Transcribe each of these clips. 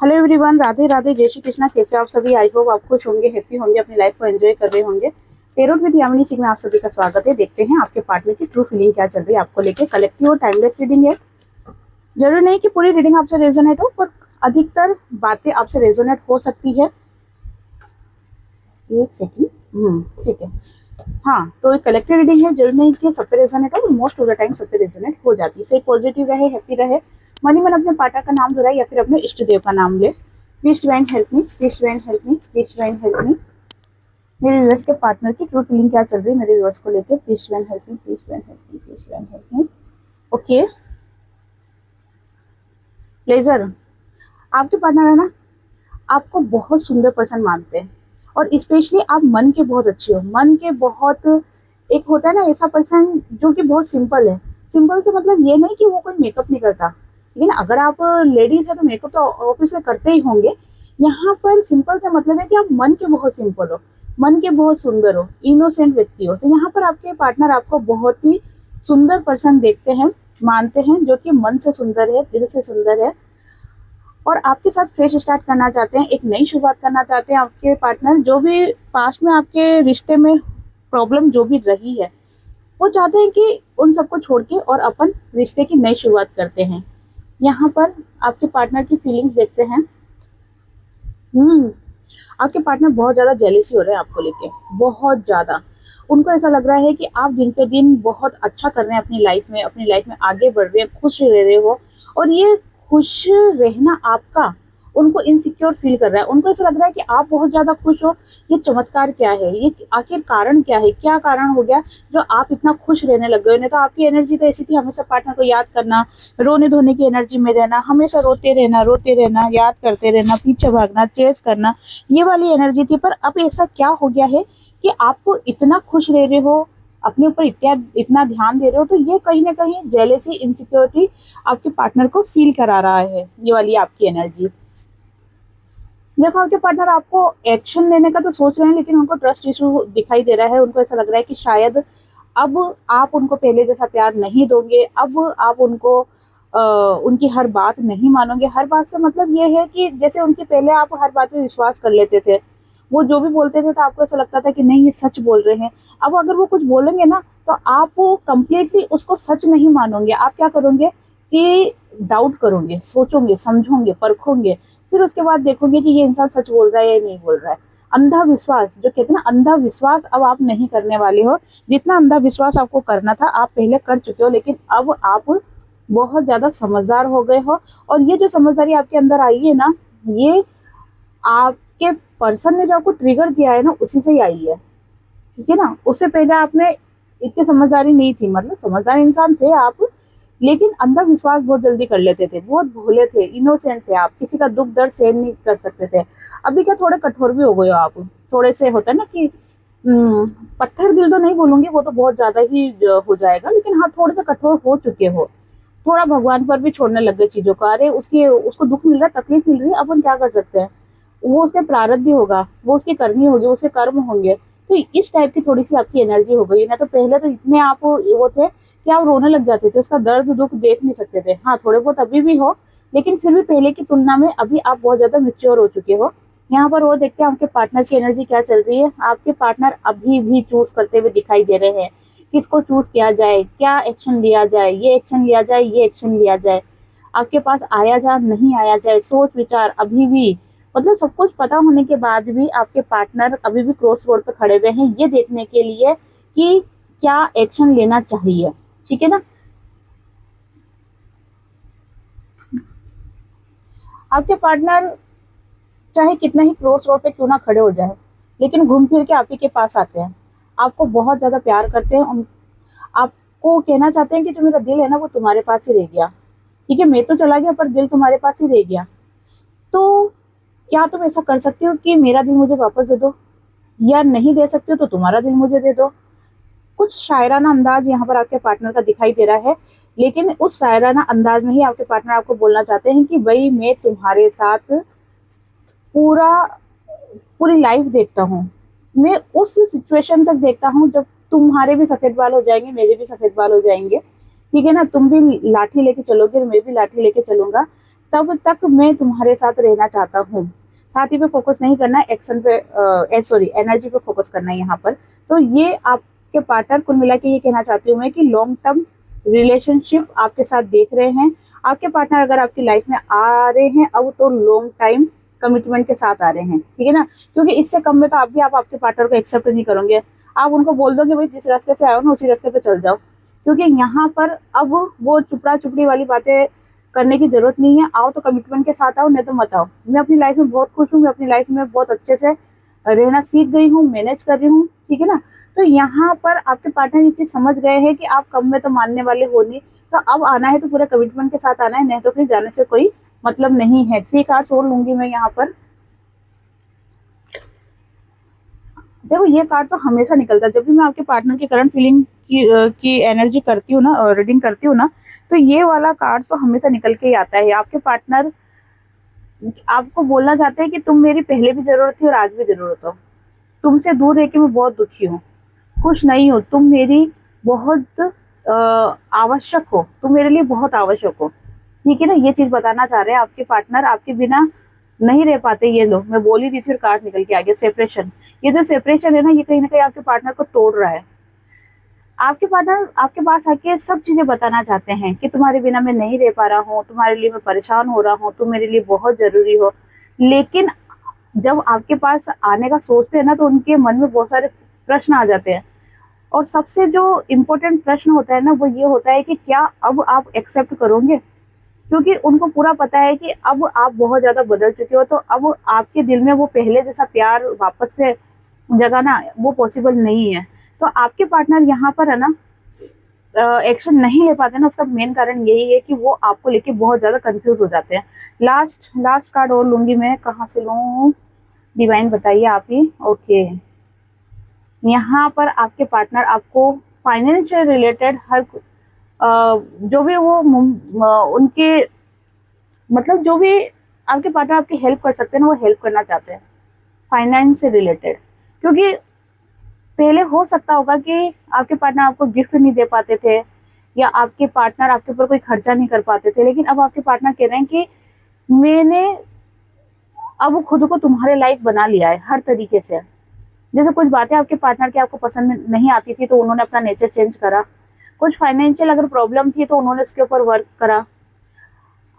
Hello everyone, Radhe Radhe, जय श्री कृष्णा। कैसे आप सभी? आई होप आप खुश होंगे, हैप्पी होंगे, अपनी लाइफ को एंजॉय कर रहे होंगे। टेरोट विद यामिनी सिंह में आप सभी का स्वागत है। देखते हैं आपके पार्टनर की ट्रू फीलिंग क्या चल रही है आपको लेके। कलेक्टिव और टाइमलेस रीडिंग है। जरूरी नहीं कि पूरी रीडिंग आपसे रेजोनेट हो, पर अधिकतर बातें आपसे रेजोनेट हो सकती है। एक सेकेंड, ठीक है। हाँ, तो कलेक्टिव रीडिंग है, जरूरी नहीं कि सब पे रेजोनेट हो, मोस्ट ऑफ द टाइम सब पे रेजोनेट हो जाती है। सही पॉजिटिव रहे, हैप्पी रहे, मन मन अपने पार्टनर का नाम दोहराए या फिर अपने इष्ट देव का नाम ले। Please divine help me, please divine help me, please divine help me. मेरे व्यूअर्स के पार्टनर की ट्रू फीलिंग क्या चल रही है मेरे व्यूअर्स को लेकर। Please divine help me, please divine help me, please divine help me. Okay, pleasure, आपके पार्टनर है ना, आपको बहुत सुंदर पर्सन मानते हैं और स्पेशली आप मन के बहुत अच्छे हो, मन के बहुत। एक होता है ना ऐसा पर्सन जो कि बहुत सिंपल है। सिंपल से मतलब ये नहीं कि वो कोई मेकअप नहीं करता, ठीक है ना। अगर आप लेडीज है तो मेकअप तो ऑब्वियसली करते ही होंगे। यहाँ पर सिंपल से मतलब है कि आप मन के बहुत सिंपल हो, मन के बहुत सुंदर हो, इनोसेंट व्यक्ति हो। तो यहाँ पर आपके पार्टनर आपको बहुत ही सुंदर पर्सन देखते हैं, मानते हैं, जो कि मन से सुंदर है, दिल से सुंदर है और आपके साथ फ्रेश स्टार्ट करना चाहते हैं, एक नई शुरुआत करना चाहते हैं। आपके पार्टनर जो भी पास्ट में आपके रिश्ते में प्रॉब्लम जो भी रही है, वो चाहते हैं कि उन सबको छोड़ के और अपन रिश्ते की नई शुरुआत करते हैं। यहाँ पर आपके पार्टनर की फीलिंग्स देखते हैं। आपके पार्टनर बहुत ज्यादा जेलेसी हो रहे हैं आपको लेके, बहुत ज्यादा। उनको ऐसा लग रहा है कि आप दिन पे दिन बहुत अच्छा कर रहे हैं अपनी लाइफ में आगे बढ़ रहे हैं, खुश रह रहे हो। और ये खुश रहना आपका उनको इनसिक्योर फील कर रहा है। उनको ऐसा लग रहा है कि आप बहुत ज्यादा खुश हो। ये चमत्कार क्या है, ये आखिर कारण क्या है, क्या कारण हो गया जो आप इतना खुश रहने लग गए। नहीं तो आपकी एनर्जी तो ऐसी थी, हमेशा पार्टनर को याद करना, रोने धोने की एनर्जी में रहना, हमेशा रोते रहना, याद करते रहना, पीछे भागना, चेस करना, ये वाली एनर्जी थी। पर अब ऐसा क्या हो गया है कि आपको इतना खुश रह रहे हो, अपने ऊपर इतना ध्यान दे रहे हो। तो ये कहीं ना कहीं जेलेसी, इनसिक्योरिटी आपके पार्टनर को फील करा रहा है, ये वाली आपकी एनर्जी। देखो, आपके पार्टनर आपको एक्शन लेने का तो सोच रहे हैं, लेकिन उनको ट्रस्ट इशू दिखाई दे रहा है। उनको ऐसा लग रहा है कि शायद अब आप उनको पहले जैसा प्यार नहीं दोगे, अब आप उनको उनकी हर बात नहीं मानोगे। हर बात से मतलब ये है कि जैसे उनकी पहले आप हर बात में विश्वास कर लेते थे, वो जो भी बोलते थे तो आपको ऐसा लगता था कि नहीं ये सच बोल रहे हैं। अब अगर वो कुछ बोलेंगे ना तो आप कंप्लीटली उसको सच नहीं मानोगे। आप क्या करोगे कि डाउट करोगे, सोचोगे, समझोगे, परखोगे, फिर उसके बाद देखोगे कि ये इंसान सच बोल रहा है या नहीं बोल रहा है। अंधा विश्वास, जो कहते हैं ना, अंधा विश्वास अब आप नहीं करने वाले हो। जितना अंधा विश्वास आपको करना था आप पहले कर चुके हो, लेकिन अब आप बहुत ज्यादा समझदार हो गए हो। और ये जो समझदारी आपके अंदर आई है ना, ये आपके पर्सन ने जो आपको ट्रिगर दिया है ना, उसी से ही आई है, ठीक है ना। उससे पहले आप में इतनी समझदारी नहीं थी, मतलब समझदार इंसान थे आप, लेकिन अंधा विश्वास बहुत जल्दी कर लेते थे, बहुत भोले थे, इनोसेंट थे आप, किसी का दुख दर्द सहन नहीं कर सकते थे। अभी क्या थोड़े कठोर भी हो गए हो आप, थोड़े से होता है ना कि पत्थर दिल तो नहीं बोलूंगी, वो तो बहुत ज्यादा ही हो जाएगा, लेकिन हाँ थोड़े से कठोर हो चुके हो। थोड़ा भगवान पर भी छोड़ने लग गए चीजों का। अरे उसको दुख मिल रहा है, तकलीफ मिल रही है, अपन क्या कर सकते हैं, वो उसके प्रारब्ध ही होगा, वो उसकी करनी होगी, उसके कर्म होंगे। तो इस टाइप की थोड़ी सी आपकी एनर्जी हो गई ना। तो पहले तो इतने आप वो थे कि आप रोने लग जाते थे, उसका दर्द दुख देख नहीं सकते थे। हाँ, थोड़े बहुत अभी भी हो, लेकिन फिर भी पहले की तुलना में अभी आप बहुत ज्यादा मेच्योर हो चुके हो। यहाँ पर और देखते हैं आपके पार्टनर की एनर्जी क्या चल रही है। आपके पार्टनर अभी भी चूज करते हुए दिखाई दे रहे हैं, किसको चूज किया जाए, क्या एक्शन लिया जाए, ये एक्शन लिया जाए, ये एक्शन लिया जाए, आपके पास आया जाए नहीं आया जाए, सोच विचार अभी भी। मतलब सब कुछ पता होने के बाद भी आपके पार्टनर अभी भी क्रॉस रोड पे खड़े हुए हैं, ये देखने के लिए कि क्या एक्शन लेना चाहिए, ठीक है ना। आपके पार्टनर चाहे कितना ही क्रॉस रोड पे क्यों ना खड़े हो जाए, लेकिन घूम फिर के आप ही के पास आते हैं। आपको बहुत ज्यादा प्यार करते हैं, आपको कहना चाहते हैं कि जो मेरा दिल है ना वो तुम्हारे पास ही रह गया, ठीक है, मैं तो चला गया पर दिल तुम्हारे पास ही रह गया। तो क्या तुम ऐसा कर सकते हो कि मेरा दिल मुझे वापस दे दो, या नहीं दे सकते हो तो तुम्हारा दिल मुझे दे दो। कुछ शायराना अंदाज यहाँ पर आपके पार्टनर का दिखाई दे रहा है, लेकिन उस शायराना अंदाज में ही आपके पार्टनर आपको बोलना चाहते हैं कि भाई मैं तुम्हारे साथ पूरा पूरी लाइफ देखता हूँ, मैं उस सिचुएशन तक देखता हूँ जब तुम्हारे भी सफेद बाल हो जाएंगे, मेरे भी सफेद बाल हो जाएंगे, ठीक है ना। तुम भी लाठी लेके चलोगे और मैं भी लाठी लेके चलूंगा, तब तक मैं तुम्हारे साथ रहना चाहता हूँ। छाती पे फोकस नहीं करना है, एक्शन पे सॉरी एनर्जी पे फोकस करना है यहाँ पर। तो ये आपके पार्टनर, कुल मिला के ये कहना चाहती हूँ मैं कि लॉन्ग टर्म रिलेशनशिप आपके साथ देख रहे हैं। आपके पार्टनर अगर आपकी लाइफ में आ रहे हैं अब, तो लॉन्ग टाइम कमिटमेंट के साथ आ रहे हैं, ठीक है ना। क्योंकि इससे कम में तो आप आपके पार्टनर को एक्सेप्ट नहीं करोगे। आप उनको बोल दोगे भाई जिस रास्ते से आओ ना उसी रास्ते पे चल जाओ। क्योंकि यहाँ पर अब वो चुपड़ा चुपड़ी वाली बातें करने की जरूरत नहीं है। आओ तो कमिटमेंट के साथ आओ, नहीं तो मत आओ। मैं अपनी लाइफ में बहुत खुश हूँ, मैं अपनी लाइफ में बहुत अच्छे से रहना सीख गई हूँ, मैनेज कर रही हूँ, ठीक है ना। तो यहाँ पर आपके पार्टनर ये चीज समझ गए हैं कि आप कम में तो मानने वाले हो नहीं। तो अब आना है तो पूरे कमिटमेंट के साथ आना है, नहीं तो फिर जाने से कोई मतलब नहीं है। 3 कार्ड्स और लूंगी मैं यहाँ पर। देखो ये कार्ड तो हमेशा निकलता है जब भी मैं आपके पार्टनर की करंट फीलिंग की एनर्जी करती हूँ ना, रीडिंग करती हूँ ना, तो ये वाला कार्ड तो हमेशा निकल के ही आता है। आपके पार्टनर आपको बोलना चाहते हैं कि तुम मेरी पहले भी जरूरत थी और आज भी जरूरत हो। तुमसे दूर रह के मैं बहुत दुखी हूँ, खुश नहीं हूँ। तुम मेरी बहुत आवश्यक हो, तुम मेरे लिए बहुत आवश्यक हो, ठीक है ना। ये चीज बताना चाह रहे हैं आपके पार्टनर। आपके बिना नहीं रह पाते ये लोग। मैं बोल ही रही थी, फिर कार्ड निकल के आ गया सेपरेशन। ये जो सेपरेशन है ना, ये कहीं ना कहीं आपके पार्टनर को तोड़ रहा है। आपके पार्टनर आपके पास आके सब चीजें बताना चाहते हैं कि तुम्हारे बिना मैं नहीं रह पा रहा हूँ, तुम्हारे लिए मैं परेशान हो रहा हूँ, तुम मेरे लिए बहुत जरूरी हो। लेकिन जब आपके पास आने का सोचते हैं ना, तो उनके मन में बहुत सारे प्रश्न आ जाते हैं। और सबसे जो इम्पोर्टेंट प्रश्न होता है ना, वो ये होता है कि क्या अब आप एक्सेप्ट करोगे। क्योंकि उनको पूरा पता है कि अब आप बहुत ज्यादा बदल चुके हो, तो अब आपके दिल में वो पहले जैसा प्यार वापस से जगाना वो पॉसिबल नहीं है। तो आपके पार्टनर यहाँ पर है ना एक्शन नहीं ले पाते ना, उसका मेन कारण यही है कि वो आपको लेके बहुत ज्यादा कंफ्यूज हो जाते हैं। लास्ट लास्ट कार्ड और लूंगी मैं, कहाँ से लूँ, डिवाइन बताइए आप ही। ओके, यहाँ पर आपके पार्टनर आपको फाइनेंशियल रिलेटेड हर जो भी वो उनके मतलब जो भी आपके पार्टनर आपकी हेल्प कर सकते हैं ना, वो हेल्प करना चाहते हैं फाइनेंस से रिलेटेड। क्योंकि पहले हो सकता होगा कि आपके पार्टनर आपको गिफ्ट नहीं दे पाते थे, या आपके पार्टनर आपके ऊपर कोई खर्चा नहीं कर पाते थे। लेकिन अब आपके पार्टनर कह रहे हैं कि मैंने अब खुद को तुम्हारे लायक बना लिया है हर तरीके से। जैसे कुछ बातें आपके पार्टनर की आपको पसंद नहीं आती थी, तो उन्होंने अपना नेचर चेंज करा। कुछ फाइनेंशियल अगर प्रॉब्लम थी, तो उन्होंने उसके ऊपर वर्क करा।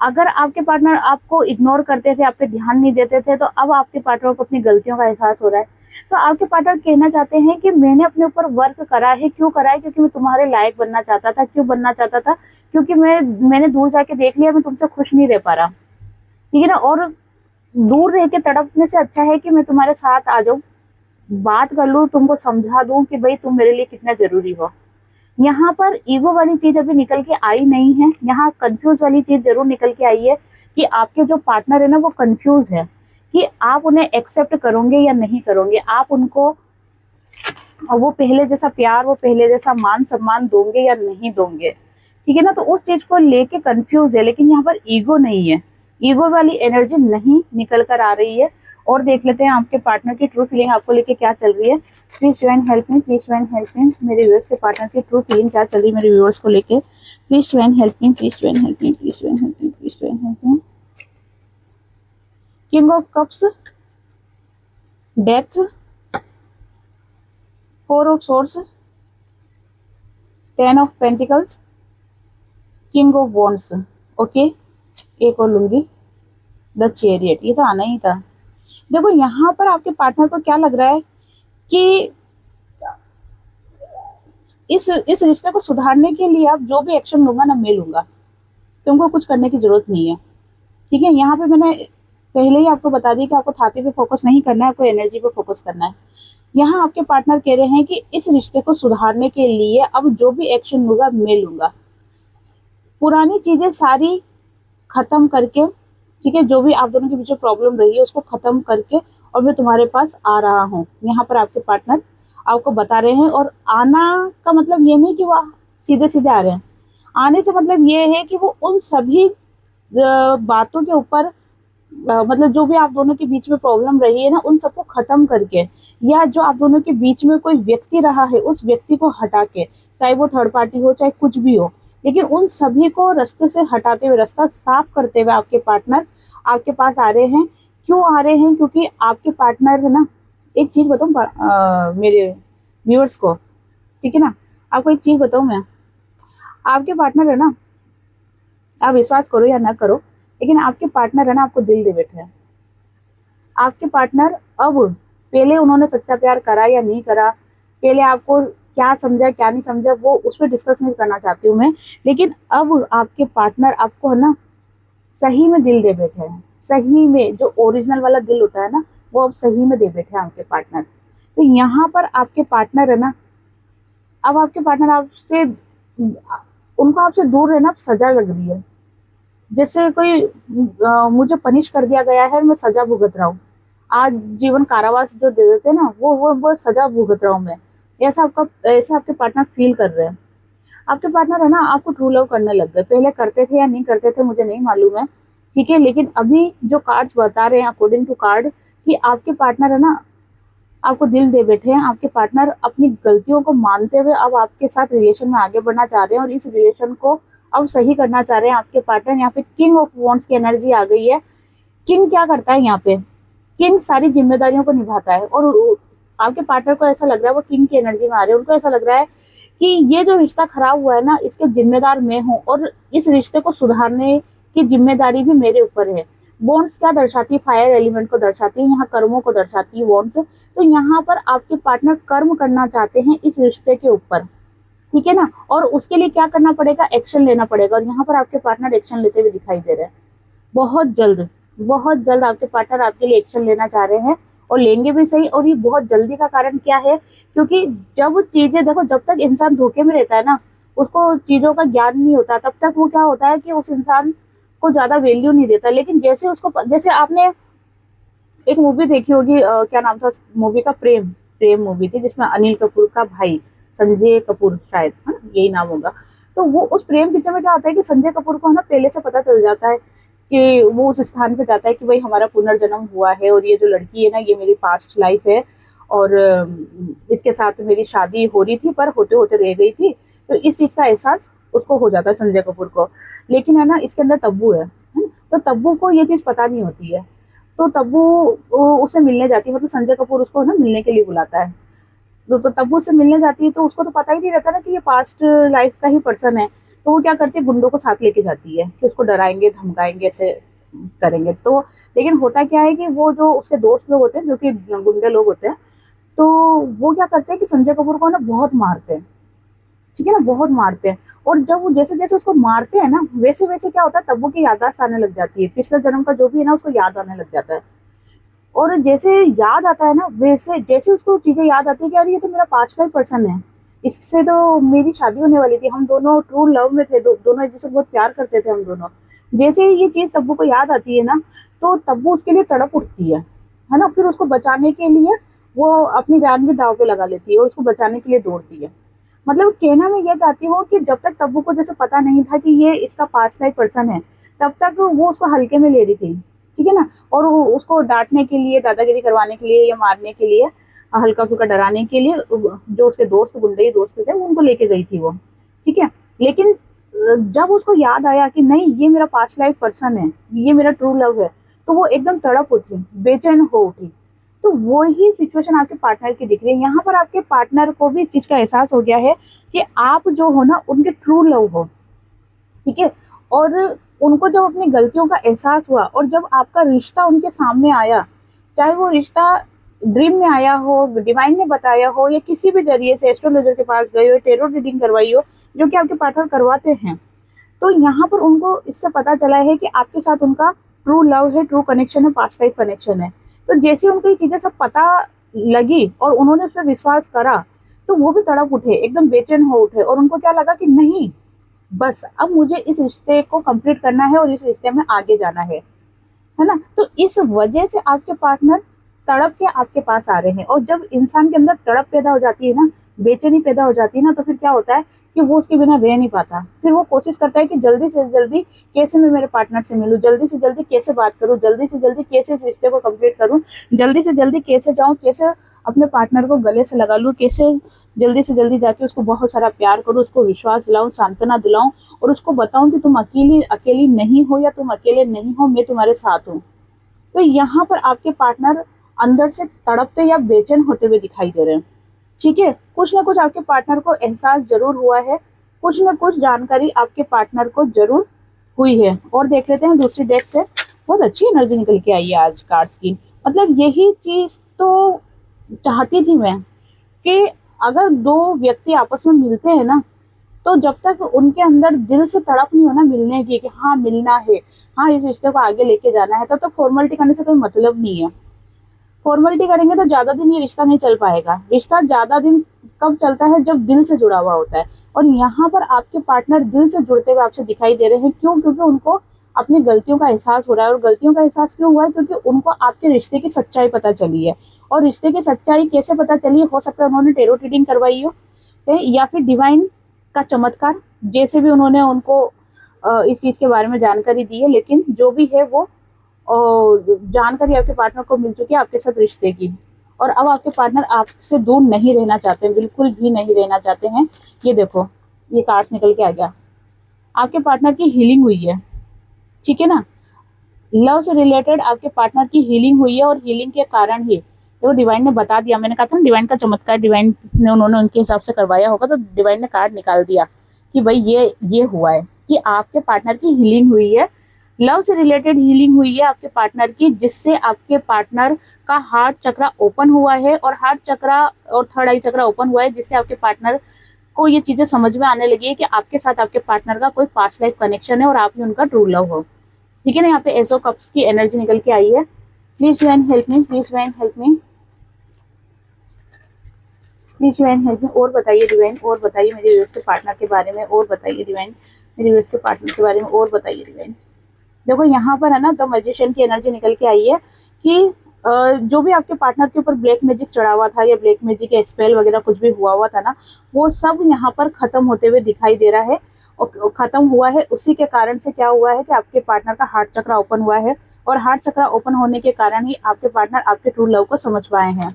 अगर आपके पार्टनर आपको इग्नोर करते थे, आप पे ध्यान नहीं देते थे, तो अब आपके पार्टनर को अपनी गलतियों का एहसास हो रहा है। तो आपके पार्टनर कहना चाहते हैं कि मैंने अपने ऊपर वर्क करा है। क्यों करा है? क्योंकि मैं तुम्हारे लायक बनना चाहता था। क्यों बनना चाहता था? क्योंकि मैंने दूर जाके देख लिया, मैं तुमसे खुश नहीं रह पा रहा, ठीक है ना। और दूर रह के तड़पने से अच्छा है कि मैं तुम्हारे साथ आ जाऊं, बात कर लूं, तुमको समझा दूं कि भाई तुम मेरे लिए कितना जरूरी हो। यहाँ पर ईगो वाली चीज अभी निकल के आई नहीं है, यहाँ कंफ्यूज वाली चीज जरूर निकल के आई है कि आपके जो पार्टनर है ना, वो कंफ्यूज है कि आप उन्हें एक्सेप्ट करोगे या नहीं करोगे। आप उनको वो पहले जैसा प्यार, वो पहले जैसा मान सम्मान दोगे या नहीं दोगे, ठीक है ना। तो उस चीज को लेके कंफ्यूज है। लेकिन यहाँ पर ईगो नहीं है, ईगो वाली एनर्जी नहीं निकल कर आ रही है। और देख लेते हैं आपके पार्टनर की ट्रू फीलिंग आपको लेके क्या चल रही है। Please divine help me, please divine help me. मेरे व्यूअर्स के पार्टनर की ट्रू फीलिंग क्या चल रही है मेरे व्यूअर्स को लेके। Please divine help me, please divine help me, please divine help me, please divine help me. King of cups, death, 4 of source, 10 of pentacles, king of wands. Okay, एक और लूंगी, द चैरियट। ये तो आना ही था। देखो यहाँ पर आपके पार्टनर को क्या लग रहा है कि इस रिश्ते को सुधारने के लिए अब जो भी एक्शन लूंगा ना, मैं लूंगा, तुमको कुछ करने की जरूरत नहीं है, ठीक है। यहाँ पे मैंने पहले ही आपको बता दी कि आपको छाती पे फोकस नहीं करना है, आपको एनर्जी पे फोकस करना है। यहाँ आपके पार्टनर कह रहे हैं कि इस रिश्ते को सुधारने के लिए अब जो भी एक्शन लूंगा, मैं लूंगा। पुरानी चीजें सारी खत्म करके, ठीक है, जो भी आप दोनों के बीच में प्रॉब्लम रही है उसको खत्म करके, और मैं तुम्हारे पास आ रहा हूँ। यहाँ पर आपके पार्टनर आपको बता रहे हैं। और आना का मतलब ये नहीं कि वो सीधे सीधे आ रहे हैं। आने से मतलब ये है कि वो उन सभी बातों के ऊपर मतलब जो भी आप दोनों के बीच में प्रॉब्लम रही है ना, उन सबको खत्म करके, या जो आप दोनों के बीच में कोई व्यक्ति रहा है, उस व्यक्ति को हटा के, चाहे वो थर्ड पार्टी हो, चाहे कुछ भी हो, लेकिन उन सभी को रास्ते से हटाते हुए, रास्ता साफ करते हुए आपके पार्टनर आपके पास आ रहे हैं। क्यों आ रहे हैं? क्योंकि आपके पार्टनर है ना, एक चीज बताऊं मेरे व्यूअर्स को, ठीक है ना, आपको एक चीज बताऊं मैं, आपके पार्टनर है ना, आप विश्वास करो या ना करो, लेकिन आपके पार्टनर है ना आपको दिल दे बैठे हैं। आपके पार्टनर अब, पहले उन्होंने सच्चा प्यार करा या नहीं करा, पहले आपको क्या समझा क्या नहीं समझा, वो उस पर डिस्कस नहीं करना चाहती हूँ मैं, लेकिन अब आपके पार्टनर आपको है ना सही में दिल दे बैठे हैं। सही में जो ओरिजिनल वाला दिल होता है ना, वो अब सही में दे बैठे हैं आपके पार्टनर। तो यहाँ पर आपके पार्टनर है ना, अब आपके पार्टनर आपसे, उनको आपसे दूर रहना अब सजा लग रही है। जैसे कोई मुझे पनिश कर दिया गया है, मैं सजा भुगत रहा हूँ, आज जीवन कारावास जो दे देते हैं ना, वो सजा भुगत रहा हूँ मैं, ऐसा आपके पार्टनर फील कर रहे हैं। आपके पार्टनर है ना आपको ट्रू लव करने लग गए, पहले करते थे या नहीं करते थे मुझे नहीं मालूम है, ठीक है, लेकिन अभी जो कार्ड्स बता रहे हैं अकॉर्डिंग टू कार्ड, कि आपके पार्टनर है ना आपको दिल दे बैठे हैं। आपके पार्टनर अपनी गलतियों को मानते हुए अब आपके साथ रिलेशन में आगे बढ़ना चाह रहे हैं, और इस रिलेशन को अब सही करना चाह रहे हैं आपके पार्टनर। यहाँ पे किंग ऑफ वॉन्ड्स की एनर्जी आ गई है। किंग क्या करता है यहाँ पे? किंग सारी जिम्मेदारियों को निभाता है, और आपके पार्टनर को ऐसा लग रहा है, वो किंग की एनर्जी में आ रहे हैं, उनको ऐसा लग रहा है कि ये जो रिश्ता खराब हुआ है ना, इसके जिम्मेदार मैं हूँ, और इस रिश्ते को सुधारने की जिम्मेदारी भी मेरे ऊपर है। बॉन्ड्स क्या दर्शाती है? फायर एलिमेंट को दर्शाती है, यहाँ कर्मों को दर्शाती है बॉन्ड्स। तो यहाँ पर आपके पार्टनर कर्म करना चाहते हैं इस रिश्ते के ऊपर, ठीक है ना, और उसके लिए क्या करना पड़ेगा? एक्शन लेना पड़ेगा, और यहाँ पर आपके पार्टनर एक्शन लेते हुए दिखाई दे रहे हैं। बहुत जल्द, बहुत जल्द आपके पार्टनर आपके लिए एक्शन लेना चाह रहे हैं, और लेंगे भी सही। और ये बहुत जल्दी का कारण क्या है? क्योंकि जब चीजें, देखो, जब तक इंसान धोखे में रहता है ना, उसको चीजों का ज्ञान नहीं होता, तब तक वो क्या होता है कि उस इंसान को ज्यादा वैल्यू नहीं देता। लेकिन जैसे उसको, जैसे आपने एक मूवी देखी होगी, क्या नाम था उस मूवी का? प्रेम। प्रेम मूवी थी जिसमें अनिल कपूर का भाई, संजय कपूर शायद, है ना, यही नाम होगा। तो वो उस प्रेम पिक्चर में क्या होता है कि संजय कपूर को है ना पहले से पता चल जाता है कि वो उस स्थान पे जाता है कि भाई हमारा पुनर्जन्म हुआ है, और ये जो लड़की है ना ये मेरी पास्ट लाइफ है, और इसके साथ मेरी शादी हो रही थी पर होते होते रह गई थी। तो इस चीज का एहसास उसको हो जाता है संजय कपूर को। लेकिन है ना इसके अंदर तब्बू है ना? तो तब्बू को ये चीज पता नहीं होती है। तो तब्बू उससे मिलने जाती है, मतलब संजय कपूर उसको ना मिलने के लिए बुलाता है। तो तब्बू उससे मिलने जाती है, तो उसको तो पता ही नहीं रहता ना कि ये पास्ट लाइफ का ही पर्सन है। तो वो क्या करती है, गुंडों को साथ लेके जाती है कि उसको डराएंगे धमकाएंगे ऐसे करेंगे। तो लेकिन होता क्या है कि वो जो उसके दोस्त लोग होते हैं जो कि गुंडे लोग होते हैं, तो वो क्या करते हैं कि संजय कपूर को ना बहुत मारते हैं, ठीक है ना, बहुत मारते हैं। और जब वो जैसे जैसे उसको मारते हैं ना, वैसे वैसे क्या होता है, तब्बू की याददाश्त आने लग जाती है, पिछले जन्म का जो भी है ना उसको याद आने लग जाता है। और जैसे याद आता है ना, वैसे जैसे उसको चीजें याद आती है कि यार ये तो मेरा पास्ट का ही पर्सन है, इससे तो मेरी शादी होने वाली थी, हम दोनों ट्रू लव में थे, दोनों एक दूसरे को बहुत प्यार करते थे हम दोनों। जैसे ही ये चीज तब्बू को याद आती है ना, तो तब्बू उसके लिए तड़प उठती है ना, फिर उसको बचाने के लिए वो अपनी जान भी दाव पे लगा लेती है और उसको बचाने के लिए दौड़ती है। मतलब कहना मैं ये चाहती हूँ कि जब तक तब्बू को जैसे पता नहीं था कि ये इसका पास्ट लाइफ पर्सन है, तब तक वो उसको हल्के में ले रही थी, ठीक है ना, और वो उसको डांटने के लिए, दादागिरी करवाने के लिए या मारने के लिए, हल्का फुल्का डराने के लिए, जो उसके दोस्त गुंडे दोस्त थे उनको लेके गई थी वो, ठीक है। लेकिन जब उसको याद आया कि नहीं ये मेरा पास्ट लाइफ पर्सन है, ये मेरा ट्रू लव है, तो वो एकदम तड़प उठी, बेचैन हो उठी। तो वो ही सिचुएशन आपके पार्टनर की दिख रही है। यहाँ पर आपके पार्टनर को भी इस चीज का एहसास हो गया है कि आप जो हो ना उनके ट्रू लव हो, ठीक है। और उनको जब अपनी गलतियों का एहसास हुआ, और जब आपका रिश्ता उनके सामने आया, चाहे वो रिश्ता ड्रीम में आया हो, डिवाइन ने बताया हो, या किसी भी जरिए से एस्ट्रोलॉजर के पास गए हो, टेरो रीडिंग करवाई हो, जो कि आपके पार्टनर करवाते हैं, तो यहाँ पर उनको इससे पता चला है कि आपके साथ उनका ट्रू लव है, ट्रू कनेक्शन है, पास्ट लाइफ कनेक्शन है। तो जैसे उनको ये चीजें सब पता लगी और उन्होंने उस पर विश्वास करा, तो वो भी तड़प उठे, एकदम बेचैन हो उठे, और उनको क्या लगा कि नहीं, बस अब मुझे इस रिश्ते को कंप्लीट करना है और इस रिश्ते में आगे जाना है ना। तो इस वजह से आपके पार्टनर तड़प के आपके पास आ रहे हैं। और जब इंसान के अंदर तड़प पैदा हो जाती है ना, बेचैनी पैदा हो जाती है ना, तो फिर क्या होता है कि वो उसके बिना रह नहीं पाता। फिर वो कोशिश करता है कि जल्दी से जल्दी कैसे मैं मेरे पार्टनर से मिलूँ, जल्दी से जल्दी कैसे बात करूँ, जल्दी से जल्दी कैसे इस रिश्ते को कंप्लीट करूँ, जल्दी से जल्दी कैसे जाऊँ, कैसे अपने पार्टनर को गले से लगा लूँ, कैसे जल्दी से जल्दी जाके उसको बहुत सारा प्यार करूँ, उसको विश्वास दिलाऊँ, सांत्वना दिलाऊँ और उसको बताऊँ कि तुम अकेली अकेली नहीं हो या तुम अकेले नहीं हो, मैं तुम्हारे साथ हूँ। तो यहाँ पर आपके पार्टनर अंदर से तड़पते या बेचैन होते हुए दिखाई दे रहे हैं। ठीक है, कुछ ना कुछ आपके पार्टनर को एहसास जरूर हुआ है, कुछ ना कुछ जानकारी आपके पार्टनर को जरूर हुई है। और देख लेते हैं दूसरी डेक से, बहुत अच्छी एनर्जी निकल के आई है आज कार्ड्स की। मतलब यही चीज तो चाहती थी मैं कि अगर दो व्यक्ति आपस में मिलते हैं ना, तो जब तक उनके अंदर दिल से तड़प नहीं हो ना मिलने की कि हाँ मिलना है, हाँ इस रिश्ते को आगे लेके जाना है, तब तक फॉर्मेलिटी करने से कोई मतलब नहीं है। फॉर्मेलिटी करेंगे तो ज्यादा दिन ये रिश्ता नहीं चल पाएगा। रिश्ता ज्यादा दिन कब चलता है, जब दिल से जुड़ा हुआ होता है। और यहाँ पर आपके पार्टनर दिल से जुड़ते हुए आपसे दिखाई दे रहे हैं। क्यों? क्योंकि उनको अपनी गलतियों का एहसास हो रहा है। और गलतियों का एहसास क्यों हुआ है? क्योंकि उनको आपके रिश्ते की सच्चाई पता चली है। और रिश्ते की सच्चाई कैसे पता चली? हो सकता है उन्होंने टेरो रीडिंग करवाई हो, या फिर डिवाइन का चमत्कार, जैसे भी उन्होंने उनको इस चीज के बारे में जानकारी दी है। लेकिन जो भी है वो जानकारी आपके पार्टनर को मिल चुकी है आपके साथ रिश्ते की। और अब आपके पार्टनर आपसे दूर नहीं रहना चाहते हैं, बिल्कुल भी नहीं रहना चाहते हैं। ये देखो, ये कार्ड्स निकल के आ गया। आपके पार्टनर की हीलिंग हुई है, ठीक है ना। लव से रिलेटेड आपके पार्टनर की हीलिंग हुई है और हीलिंग के कारण ही तो डिवाइन ने बता दिया। मैंने कहा था ना डिवाइन का चमत्कार, डिवाइन ने उन्होंने उनके हिसाब से करवाया होगा, तो डिवाइन ने कार्ड निकाल दिया कि भाई ये हुआ है कि आपके पार्टनर की हीलिंग हुई है। लव से रिलेटेड हीलिंग हुई है आपके पार्टनर की, जिससे आपके पार्टनर का हार्ट चक्रा ओपन हुआ है। और हार्ट चक्रा और थर्ड आई चक्रा ओपन हुआ है, जिससे आपके पार्टनर को ये चीजें समझ में आने लगी है कि आपके साथ आपके पार्टनर का कोई पास्ट लाइफ कनेक्शन है और आप ही उनका ट्रू लव हो। ठीक है ना। यहाँ पे एस ऑफ कप्स की एनर्जी निकल के आई है। Please divine help me, please divine help me, please divine help me. और बताइए डिवाइन, और बताइए मेरे व्यूअर्स के पार्टनर के बारे में, और बताइए डिवाइन मेरे व्यूअर्स के पार्टनर के बारे में, और बताइए डिवाइन। देखो यहाँ पर है ना, द मैजिशियन की एनर्जी निकल के आई है कि जो भी आपके पार्टनर के ऊपर ब्लैक मैजिक चढ़ा हुआ था या ब्लैक मैजिक या स्पेल वगैरह कुछ भी हुआ था ना, वो सब यहाँ पर खत्म होते हुए दिखाई दे रहा है। और खत्म हुआ है, उसी के कारण से क्या हुआ है कि आपके पार्टनर का हार्ट चक्र ओपन हुआ है। और हार्ट चक्र ओपन होने के कारण ही आपके पार्टनर आपके ट्रू लव को समझ पाए हैं।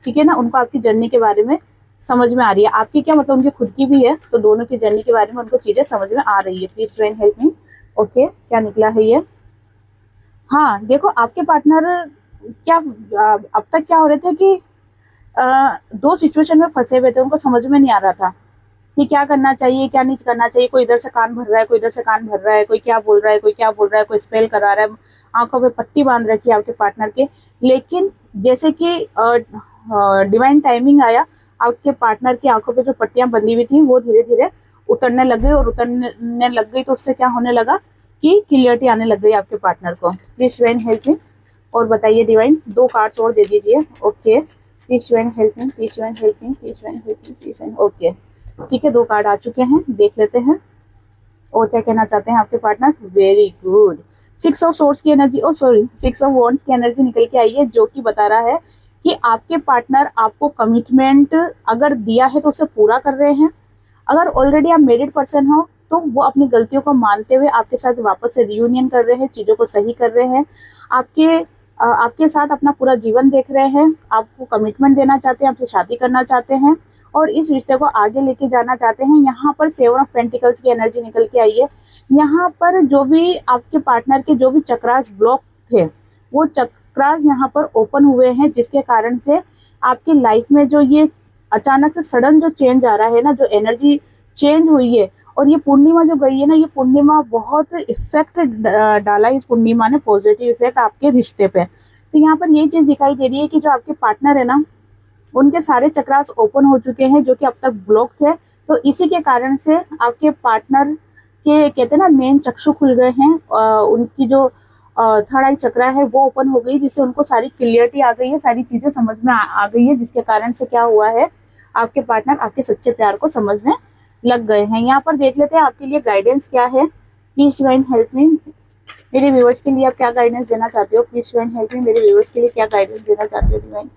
ठीक है ना, उनको आपकी जर्नी के बारे में समझ में आ रही है। आपकी क्या मतलब उनकी खुद की भी है, तो दोनों की जर्नी के बारे में उनको चीजें समझ में आ रही है। Please divine help me. Okay, क्या निकला है ये? हाँ देखो, आपके पार्टनर क्या अब तक क्या हो रहे थे कि दो सिचुएशन में फंसे हुए थे। उनको समझ में नहीं आ रहा था कि क्या करना चाहिए क्या नहीं करना चाहिए। कोई इधर से कान भर रहा है, कोई इधर से कान भर रहा है, कोई क्या बोल रहा है, कोई क्या बोल रहा है, कोई स्पेल करा रहा है, आंखों पे पट्टी बांध रखी है आपके पार्टनर के। लेकिन जैसे कि डिवाइन टाइमिंग आया, आपके पार्टनर की आंखों पे जो पट्टियां बंधी हुई थी वो धीरे धीरे उतरने लग गई। और उतरने लग गई तो उससे क्या होने लगा कि क्लियरिटी आने लग गई आपके पार्टनर को। Please divine help me. और बताइए डिवाइन, दो कार्ड्स और दे दीजिए। Okay, please divine help me, please divine help me, please divine help me, please divine. Okay, ठीक है, दो कार्ड आ चुके हैं, देख लेते हैं और क्या कहना चाहते हैं आपके partner. Very good. Six of swords की energy, oh sorry, six of wands की एनर्जी निकल के आई है, जो कि बता रहा है कि आपके पार्टनर आपको कमिटमेंट अगर दिया है तो उसे पूरा कर रहे हैं। अगर ऑलरेडी आप मैरिड पर्सन हो तो वो अपनी गलतियों को मानते हुए आपके साथ वापस से रियूनियन कर रहे हैं, चीज़ों को सही कर रहे हैं, आपके साथ अपना पूरा जीवन देख रहे हैं, आपको कमिटमेंट देना चाहते हैं, आपसे शादी करना चाहते हैं और इस रिश्ते को आगे लेके जाना चाहते हैं। यहाँ पर सेवन ऑफ पेंटिकल्स की एनर्जी निकल के आई है। यहाँ पर जो भी आपके पार्टनर के जो भी चक्रास ब्लॉक थे, वो चक्रास यहाँ पर ओपन हुए हैं, जिसके कारण से आपकी लाइफ में जो ये अचानक से सडन जो चेंज आ रहा है ना, जो एनर्जी चेंज हुई है। और ये पूर्णिमा जो गई है ना, ये पूर्णिमा बहुत इफेक्ट डाला है, इस पूर्णिमा ने पॉजिटिव इफेक्ट आपके रिश्ते पे। तो यहाँ पर ये चीज दिखाई दे रही है कि जो आपके पार्टनर है ना, उनके सारे चक्रास ओपन हो चुके हैं जो कि अब तक ब्लॉक थे। तो इसी के कारण से आपके पार्टनर के कहते हैं ना मेन चक्षु खुल गए हैं। उनकी जो थर्ड आई चक्रा है वो ओपन हो गई, जिससे उनको सारी क्लियरिटी आ गई है, सारी चीजें समझ में आ गई है, जिसके कारण से क्या हुआ है, आपके पार्टनर आपके सच्चे प्यार को समझने लग गए हैं। यहाँ पर देख लेते हैं आपके लिए गाइडेंस क्या है। Please divine help me. मेरे व्यूअर्स के लिए आप क्या गाइडेंस देना चाहते हो? Please divine help me. मेरे व्यूअर्स के लिए क्या गाइडेंस देना चाहते हो डिवाइन?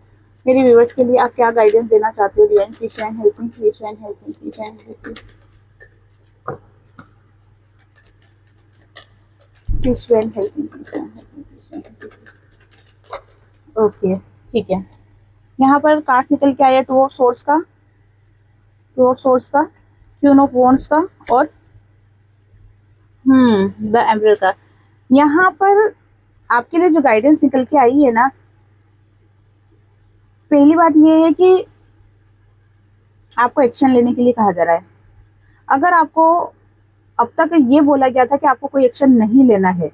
मेरे व्यूअर्स के लिए आप क्या गाइडेंस देना चाहते हो divine? Please and help me, please and help me, please and help me, please and help me, please and help me, please and help me. Okay, ठीक है। यहाँ पर कार्ड निकल के आया टू ऑफ सोर्ड्स का, टू ऑफ सोर्ड्स का, queen of wands का और द एम्परर का। यहाँ पर आपके लिए जो गाइडेंस निकल के आई है ना, पहली बात ये है कि आपको एक्शन लेने के लिए कहा जा रहा है। अगर आपको अब तक ये बोला गया था कि आपको कोई एक्शन नहीं लेना है,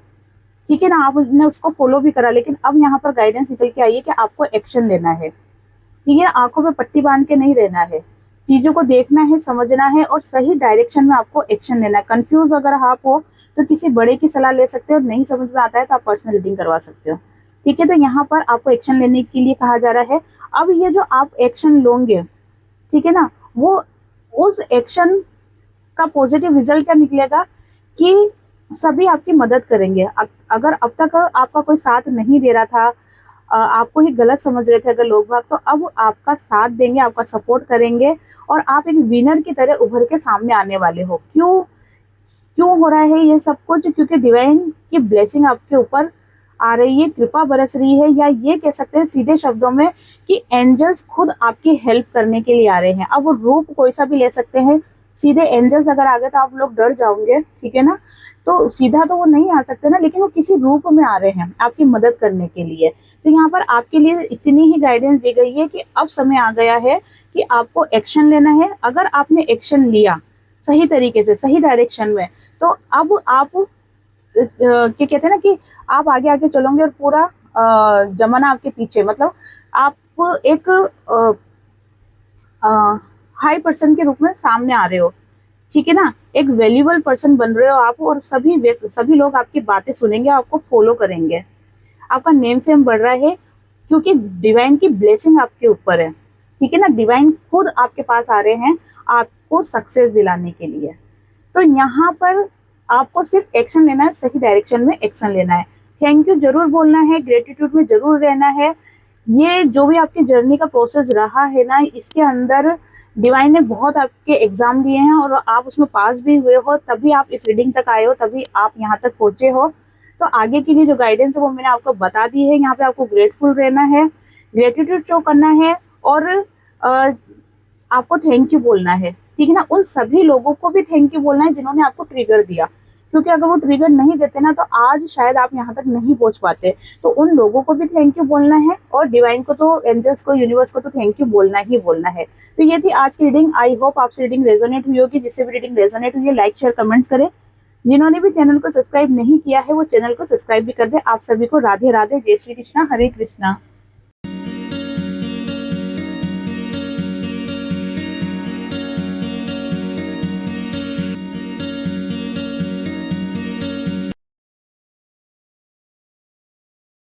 ठीक है ना, आपने उसको फॉलो भी करा, लेकिन अब यहाँ पर गाइडेंस निकल के आई है कि आपको एक्शन लेना है, ठीक है। आंखों पे पट्टी बांध के नहीं रहना है, चीजों को देखना है, समझना है और सही डायरेक्शन में आपको एक्शन लेना है। कंफ्यूज अगर आप हो तो किसी बड़े की सलाह ले सकते हो, और नहीं समझ में आता है तो आप पर्सनल रीडिंग करवा सकते हो, ठीक है। तो यहाँ पर आपको एक्शन लेने के लिए कहा जा रहा है। अब ये जो आप एक्शन लोगे, ठीक है ना, वो उस एक्शन का पॉजिटिव रिजल्ट क्या निकलेगा कि सभी आपकी मदद करेंगे। अगर अब तक आपका कोई साथ नहीं दे रहा था, आपको ही गलत समझ रहे थे अगर लोग बाग, तो अब आपका साथ देंगे, आपका सपोर्ट करेंगे और आप एक विनर की तरह उभर के सामने आने वाले हो। क्यों हो रहा है ये सब कुछ? क्योंकि डिवाइन की ब्लेसिंग आपके ऊपर आ रही है, कृपा बरस रही है, या ये कह सकते हैं सीधे शब्दों में कि एंजल्स खुद आपकी हेल्प करने के लिए आ रहे हैं। अब वो रूप कोई सा भी ले सकते हैं। सीधे एंजल्स अगर आ गए तो आप लोग डर जाओगे, ठीक है ना, तो सीधा तो वो नहीं आ सकते ना, लेकिन वो किसी रूप में आ रहे हैं आपकी मदद करने के लिए। तो यहाँ पर आपके लिए इतनी ही गाइडेंस दी गई है कि अब समय आ गया है कि आपको एक्शन लेना है। अगर आपने एक्शन लिया सही तरीके से, सही डायरेक्शन में, तो अब आप क्या कहते हैं ना कि आप आगे आगे चलोगे और पूरा जमाना आपके पीछे, मतलब आप एक हाई पर्सन के रूप में सामने आ रहे हो, ठीक है ना, एक वैल्यूएबल पर्सन बन रहे हो आप, और सभी लोग आपकी बातें सुनेंगे, आपको फॉलो करेंगे, आपका नेम फेम बढ़ रहा है क्योंकि डिवाइन की ब्लेसिंग आपके ऊपर है, ठीक है ना। डिवाइन खुद आपके पास आ रहे हैं आपको सक्सेस दिलाने के लिए। तो यहाँ पर आपको सिर्फ एक्शन लेना है, सही डायरेक्शन में एक्शन लेना है, थैंक यू जरूर बोलना है, ग्रेटिट्यूड में जरूर रहना है। ये जो भी आपकी जर्नी का प्रोसेस रहा है ना, इसके अंदर डिवाइन ने बहुत आपके एग्जाम दिए हैं और आप उसमें पास भी हुए हो, तभी आप इस रीडिंग तक आए हो, तभी आप यहाँ तक पहुंचे हो। तो आगे के लिए जो गाइडेंस है वो मैंने आपको बता दी है। यहाँ पे आपको ग्रेटफुल रहना है, ग्रेटिट्यूड शो करना है और आपको थैंक यू बोलना है, ठीक है ना। उन सभी लोगों को भी थैंक यू बोलना है जिन्होंने आपको ट्रिगर दिया, क्योंकि अगर वो ट्रिगर नहीं देते ना तो आज शायद आप यहाँ तक नहीं पहुंच पाते। तो उन लोगों को भी थैंक यू बोलना है और डिवाइन को, तो एंजल्स को, यूनिवर्स को तो थैंक यू बोलना ही बोलना है। तो ये थी आज की रीडिंग। आई होप आपसे रीडिंग रेजोनेट हुई होगी। जिससे भी रीडिंग रेजोनेट हुई है लाइक शेयर कमेंट्स करें। जिन्होंने भी चैनल को सब्सक्राइब नहीं किया है वो चैनल को सब्सक्राइब भी कर दे। आप सभी को राधे राधे, जय श्री कृष्णा, हरे कृष्णा।